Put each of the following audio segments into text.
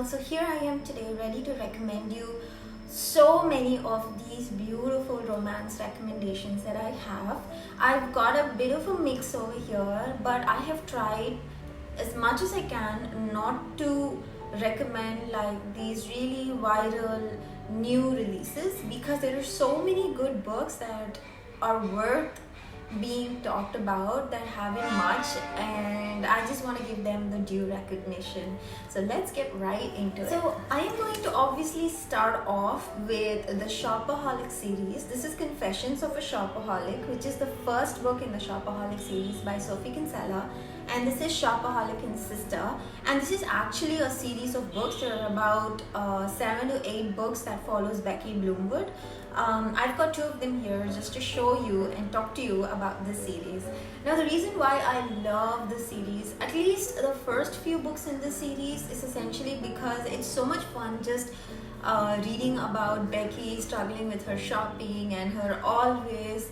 channel. So here I am today ready to recommend you so many of these beautiful romance recommendations that I have. I've got a bit of a mix over here, but I have tried as much as I can not to recommend like these really viral new releases, because there are so many good books that are worth being talked about that haven't much, and I just want to give them the due recognition. So let's get right into it. So I am going to obviously start off with the Shopaholic series. This is Confessions of a Shopaholic, which is the first book in the Shopaholic series by Sophie Kinsella, and this is Shopaholic and Sister, and this is actually a series of books. There are about 7 to 8 books that follows Becky Bloomwood. I've got 2 of them here just to show you and talk to you about this series. Now, the reason why I love this series, at least the first few books in this series, is essentially because it's so much fun just reading about Becky struggling with her shopping and her always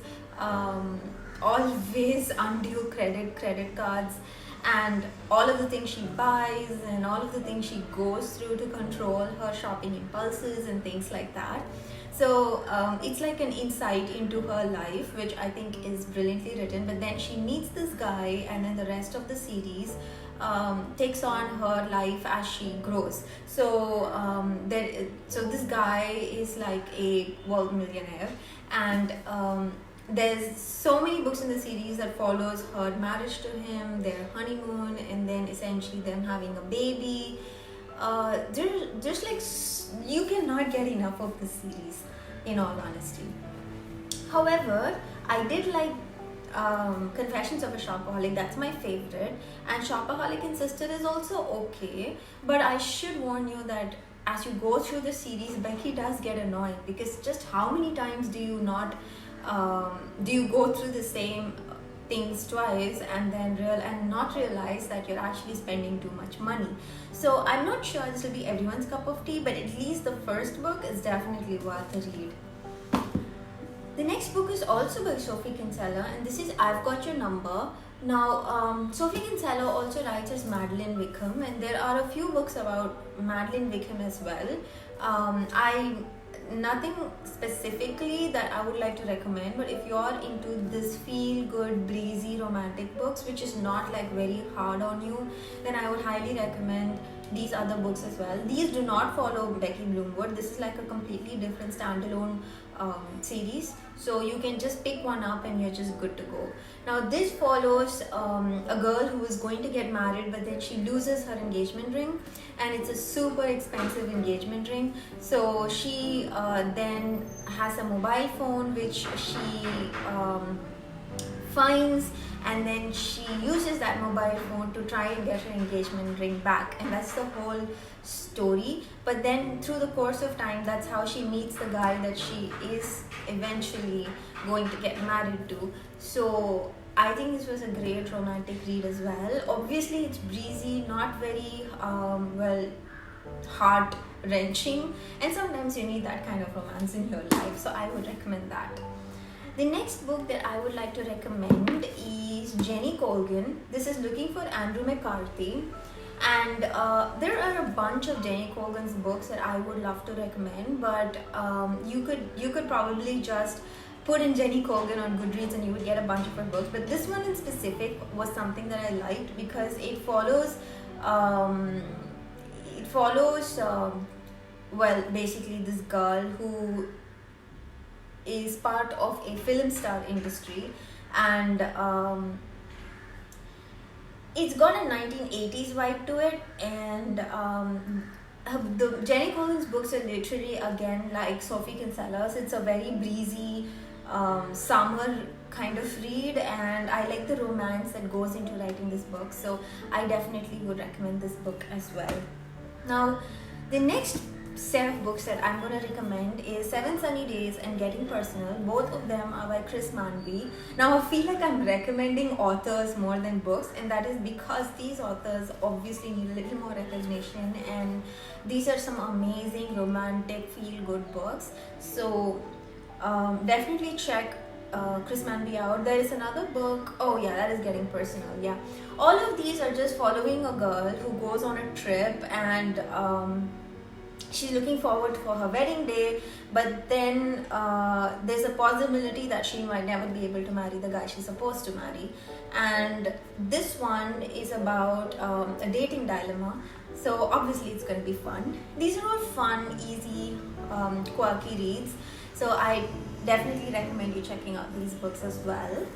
undue credit cards, and all of the things she buys and all of the things she goes through to control her shopping impulses and things like that. So it's like an insight into her life, which I think is brilliantly written. But then she meets this guy, and then the rest of the series takes on her life as she grows. So this guy is like a world millionaire, and there's so many books in the series that follows her marriage to him, their honeymoon, and then essentially them having a baby. There's like, you cannot get enough of the series, in all honesty. However, I did like Confessions of a Shopaholic. That's my favorite, and Shopaholic and Sister is also okay, but I should warn you that as you go through the series, Becky does get annoying, because just how many times do you go through the same things twice and then not realize that you're actually spending too much money. So I'm not sure this will be everyone's cup of tea, but at least the first book is definitely worth a read. The next book is also by Sophie Kinsella, and this is I've Got Your Number. Now, Sophie Kinsella also writes as Madeline Wickham, and there are a few books about Madeline Wickham as well. Nothing specifically that I would like to recommend, but if you're into this feel-good, breezy, romantic books, which is not like very hard on you, then I would highly recommend these other books as well. These do not follow Becky Bloomwood. This is like a completely different standalone series, so you can just pick one up and you're just good to go. Now, this follows a girl who is going to get married, but then she loses her engagement ring, and it's a super expensive engagement ring. So she then has a mobile phone which she finds, and then she uses that mobile phone to try and get her engagement ring back, and that's the whole story. But then through the course of time, that's how she meets the guy that she is eventually going to get married to. So I think this was a great romantic read as well. Obviously it's breezy, not very heart wrenching, and sometimes you need that kind of romance in your life, so I would recommend that. The next book that I would like to recommend is Jenny Colgan. This is Looking for Andrew McCarthy, and there are a bunch of Jenny Colgan's books that I would love to recommend, but you could probably just put in Jenny Colgan on Goodreads and you would get a bunch of her books. But this one in specific was something that I liked because it follows basically this girl who is part of a film star industry, and it's got a 1980s vibe to it, and the Jenny Colgan's books are literally again like Sophie Kinsella's. It's a very breezy summer kind of read, and I like the romance that goes into writing this book, so I definitely would recommend this book as well. Now, the next set of books that I'm going to recommend is 7 Sunny Days and Getting Personal. Both of them are by Chris Manby. Now, I feel like I'm recommending authors more than books, and that is because these authors obviously need a little more recognition, and these are some amazing romantic feel-good books. So definitely check Chris Manby out. There is another book. Oh yeah, that is getting personal. Yeah, all of these are just following a girl who goes on a trip, and she's looking forward for her wedding day, but then there's a possibility that she might never be able to marry the guy she's supposed to marry. And this one is about a dating dilemma, so obviously it's going to be fun. These are all fun, easy, quirky reads, so I definitely recommend you checking out these books as well.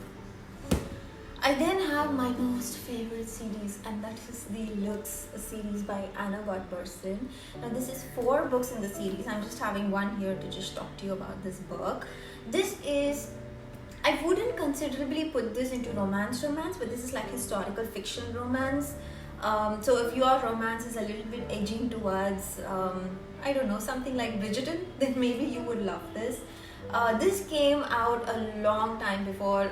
I then have my most favorite series, and that is the Looks series by Anna Godperson. Now this is 4 books in the series. I'm just having one here to just talk to you about this book. This is, I wouldn't considerably put this into romance, but this is like historical fiction romance. So if your romance is a little bit edging towards, I don't know, something like Bridgerton, then maybe you would love this. This came out a long time before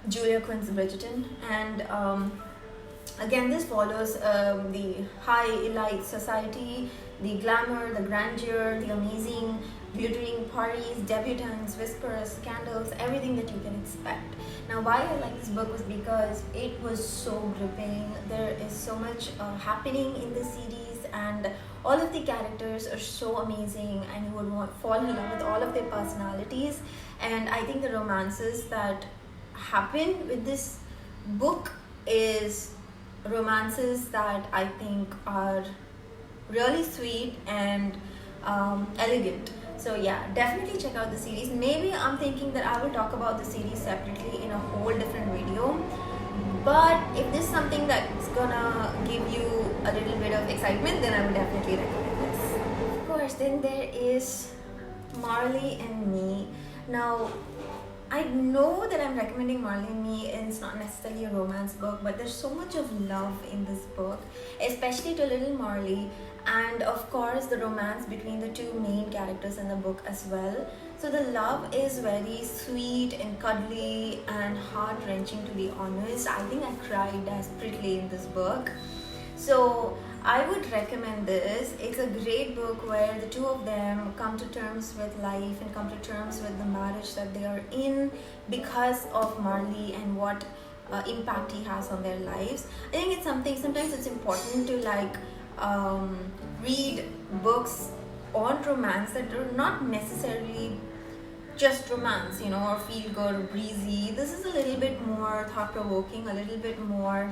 Julia Quinn's Bridgerton, and again this follows the high elite society, the glamour, the grandeur, the amazing glittering parties, debutantes, whispers, scandals, everything that you can expect. Now why I like this book was because it was so gripping. There is so much happening in the series, and all of the characters are so amazing, and you would fall in love with all of their personalities. And I think the romances that happen with this book is romances that I think are really sweet and elegant. So yeah, definitely check out the series. Maybe I'm thinking that I will talk about the series separately in a whole different video, but if this is something that's gonna give you a little bit of excitement, then I would definitely recommend this. Of course, then there is Marley and Me. Now I know that I'm recommending Marley and Me, and it's not necessarily a romance book, but there's so much of love in this book, especially to little Marley, and of course the romance between the 2 main characters in the book as well. So the love is very sweet and cuddly and heart-wrenching, to be honest. I think I cried desperately in this book. So I would recommend this. It's a great book where the 2 of them come to terms with life and come to terms with the marriage that they are in because of Marley and what impact he has on their lives. I think it's something, sometimes it's important to like read books on romance that are not necessarily just romance, you know, or feel good or breezy. This is a little bit more thought-provoking, a little bit more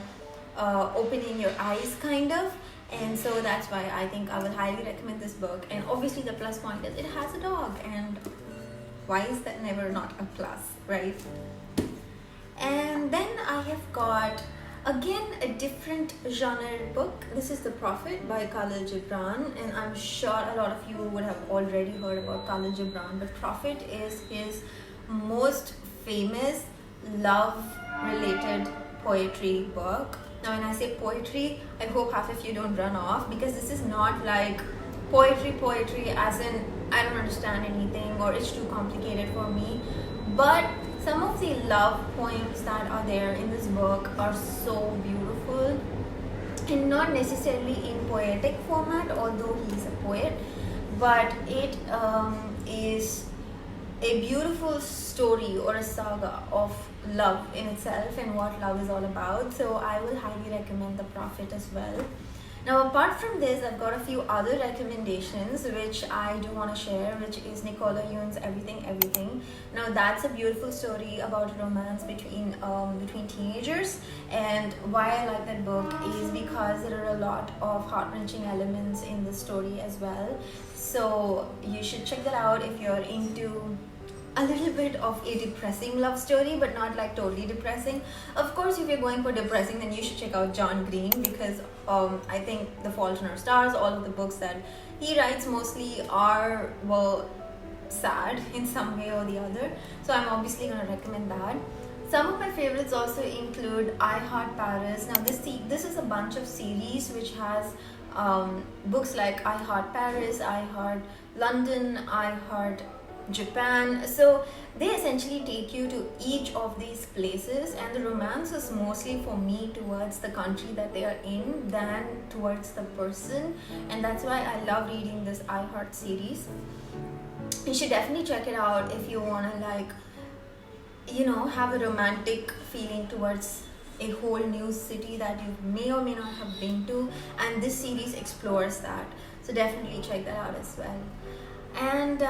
opening your eyes kind of, and so that's why I think I will highly recommend this book. And obviously the plus point is it has a dog, and why is that never not a plus, right? And then I have got again a different genre book. This is The Prophet by Khalil Gibran, and I'm sure a lot of you would have already heard about Khalil Gibran. The Prophet is his most famous love related poetry book. Now when I say poetry, I hope half of you don't run off, because this is not like poetry as in I don't understand anything or it's too complicated for me, but some of the love poems that are there in this book are so beautiful, and not necessarily in poetic format, although he's a poet, but it is a beautiful story or a saga of love in itself and what love is all about. So I will highly recommend The Prophet as well. Now apart from this, I've got a few other recommendations which I do want to share, which is Nicola Yoon's Everything Everything. Now that's a beautiful story about a romance between teenagers, and why I like that book is because there are a lot of heart-wrenching elements in the story as well. So you should check that out if you're into a little bit of a depressing love story, but not like totally depressing. Of course, if you're going for depressing, then you should check out John Green, because I think The Fault in Our Stars, all of the books that he writes mostly are, well, sad in some way or the other. So I'm obviously going to recommend that. Some of my favorites also include I Heart Paris. Now this is a bunch of series which has books like I Heart Paris, I Heart London, I Heart Japan. So they essentially take you to each of these places, and the romance is mostly for me towards the country that they are in than towards the person, and that's why I love reading this I Heart series. you should definitely check it out if you want to, like, have a romantic feeling towards a whole new city that you may or may not have been to, and this series explores that. So definitely check that out as well. And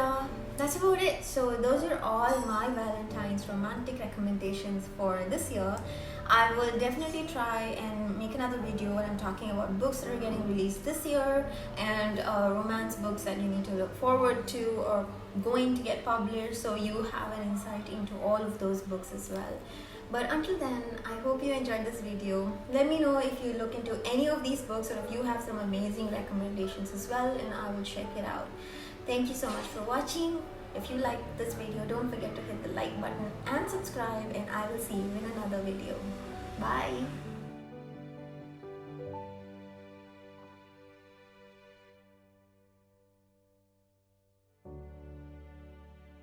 that's about it. So those are all my Valentine's romantic recommendations for this year. I will definitely try and make another video where I'm talking about books that are getting released this year, and romance books that you need to look forward to or going to get published, so you have an insight into all of those books as well. But until then, I hope you enjoyed this video. Let me know if you look into any of these books, or if you have some amazing recommendations as well, and I will check it out. Thank you so much for watching. If you liked this video, don't forget to hit the like button and subscribe, and I will see you in another video. Bye.